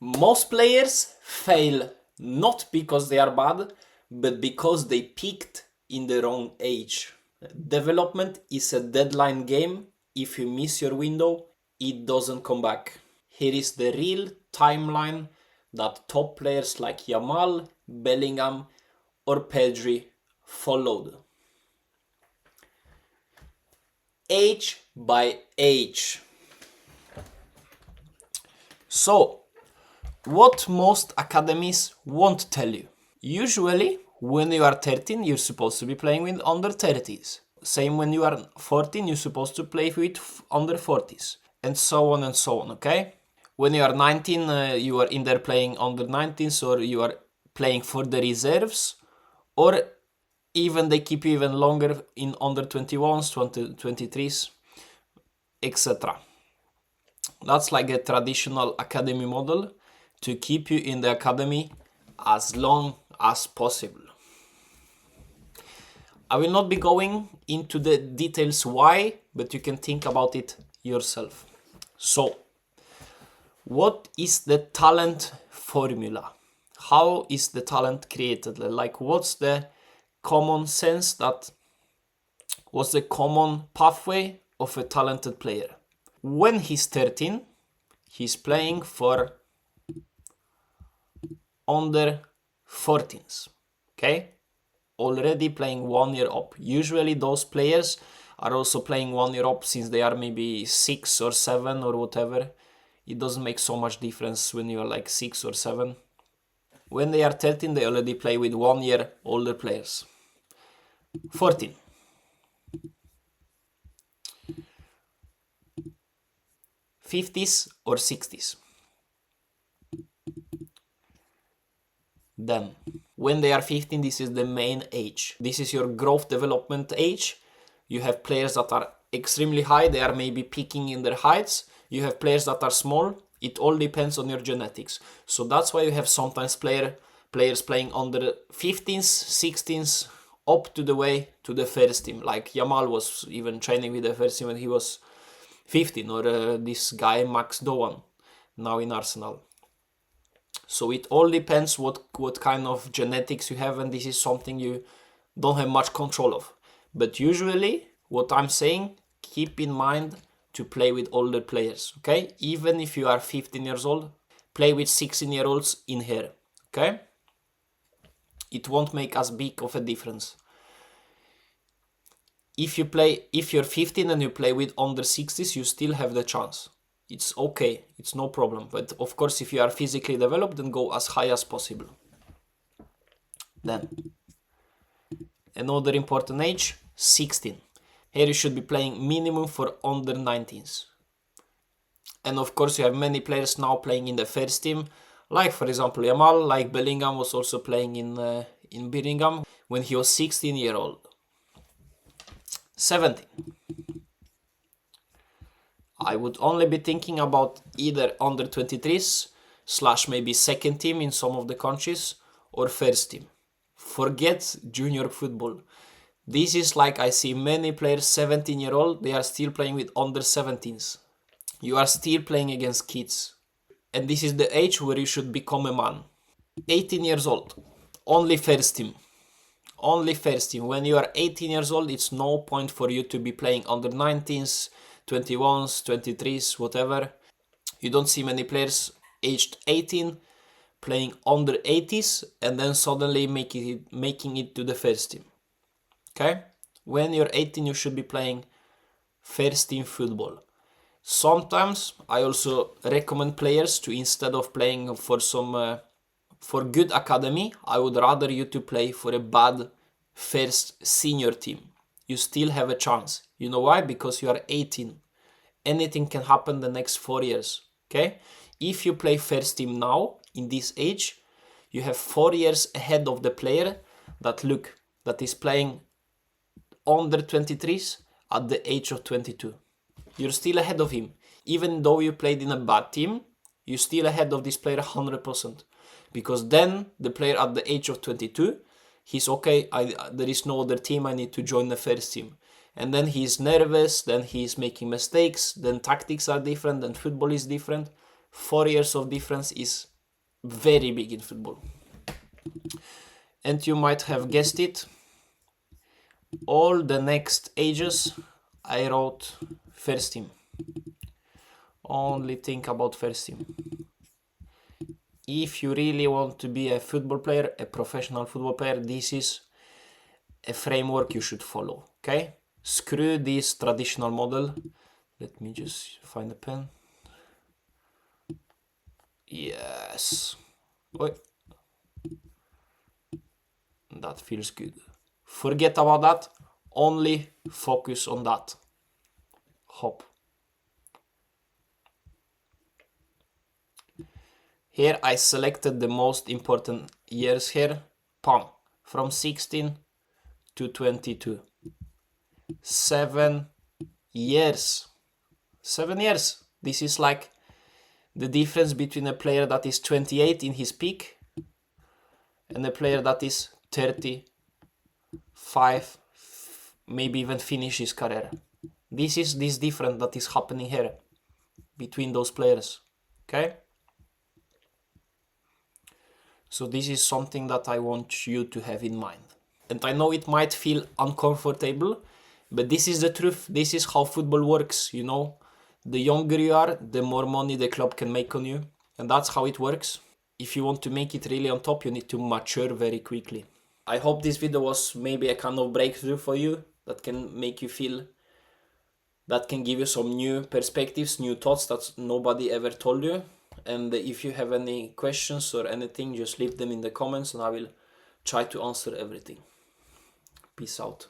Most players fail not because they are bad, but because they peaked in the wrong age. Development is a deadline game. If you miss your window, it doesn't come back. Here is the real timeline that top players like Yamal, Bellingham, or Pedri followed. Age by age. So, what most academies won't tell you. Usually, when you are 13, you're supposed to be playing with under 30s. Same when you are 14, you're supposed to play with under 40s. And so on and so on, okay? When you are 19, you are either playing under 19s or you are playing for the reserves, or even they keep you even longer in under 21s, 23s, etc. That's like a traditional academy model to keep you in the academy as long as possible. I will not be going into the details why, but you can think about it yourself. So, what is the talent formula? How is the talent created? Like, what's the common sense what's the common pathway of a talented player? When he's 13, he's playing for under 14s, okay? Already playing 1 year up. Usually those players are also playing 1 year up since they are maybe 6 or 7 or whatever. It doesn't make so much difference when you are like 6 or 7. When they are 13, they already play with 1 year older players. 14. '50s or '60s. Then, when they are 15, this is the main age. This is your growth development age. You have players that are extremely high, they are maybe peaking in their heights. You have players that are small. It all depends on your genetics. So that's why you have sometimes players playing under 15s, 16s, up to the way to the first team. Like Yamal was even training with the first team when he was 15, or this guy Max Doan, now in Arsenal. So it all depends what kind of genetics you have, and this is something you don't have much control of. But usually, what I'm saying, keep in mind to play with older players, okay? Even if you are 15 years old, play with 16-year-olds in here, okay? It won't make as big of a difference. If you're 15 and you play with under 60s, you still have the chance. It's okay, it's no problem. But of course, if you are physically developed, then go as high as possible. Then, another important age, 16. Here you should be playing minimum for under 19s. And of course, you have many players now playing in the first team, like for example Yamal, like Bellingham was also playing in Birmingham when he was 16 years old. 17. I would only be thinking about either under 23s / maybe second team in some of the countries, or first team. Forget junior football. This is like I see many players 17-year-old, they are still playing with under 17s. You are still playing against kids. And this is the age where you should become a man. 18 years old, only first team. Only first team. When you are 18 years old, it's no point for you to be playing under 19s, 21s, 23s, whatever. You don't see many players aged 18 playing under 80s and then suddenly making it to the first team. Okay? When you're 18, you should be playing first team football. Sometimes I also recommend players to, instead of playing for good academy, I would rather you to play for a bad first senior team. You still have a chance. You know why? Because you are 18. Anything can happen the next 4 years. Okay? If you play first team now, in this age, you have 4 years ahead of the player that is playing under 23s at the age of 22. You're still ahead of him. Even though you played in a bad team, you're still ahead of this player 100%. Because then the player at the age of 22, he's okay, there is no other team, I need to join the first team. And then he's nervous, then he's making mistakes, then tactics are different, then football is different. 4 years of difference is very big in football. And you might have guessed it, all the next ages I wrote first team. Only think about first team. If you really want to be a football player, a professional football player, this is a framework you should follow, okay? Screw this traditional model. Let me just find a pen. Yes. Oi. That feels good. Forget about that. Only focus on that. Hop. Here I selected the most important years here. Pam. From 16 to 22. 7 years. 7 years. This is like the difference between a player that is 28 in his peak and a player that is 35, maybe even finish his career. This is this difference that is happening here between those players. Okay? So this is something that I want you to have in mind. And I know it might feel uncomfortable, but this is the truth. This is how football works, you know. The younger you are, the more money the club can make on you. And that's how it works. If you want to make it really on top, you need to mature very quickly. I hope this video was maybe a kind of breakthrough for you that can make you feel, that can give you some new perspectives, new thoughts that nobody ever told you. And if you have any questions or anything, just leave them in the comments and I will try to answer everything. Peace out.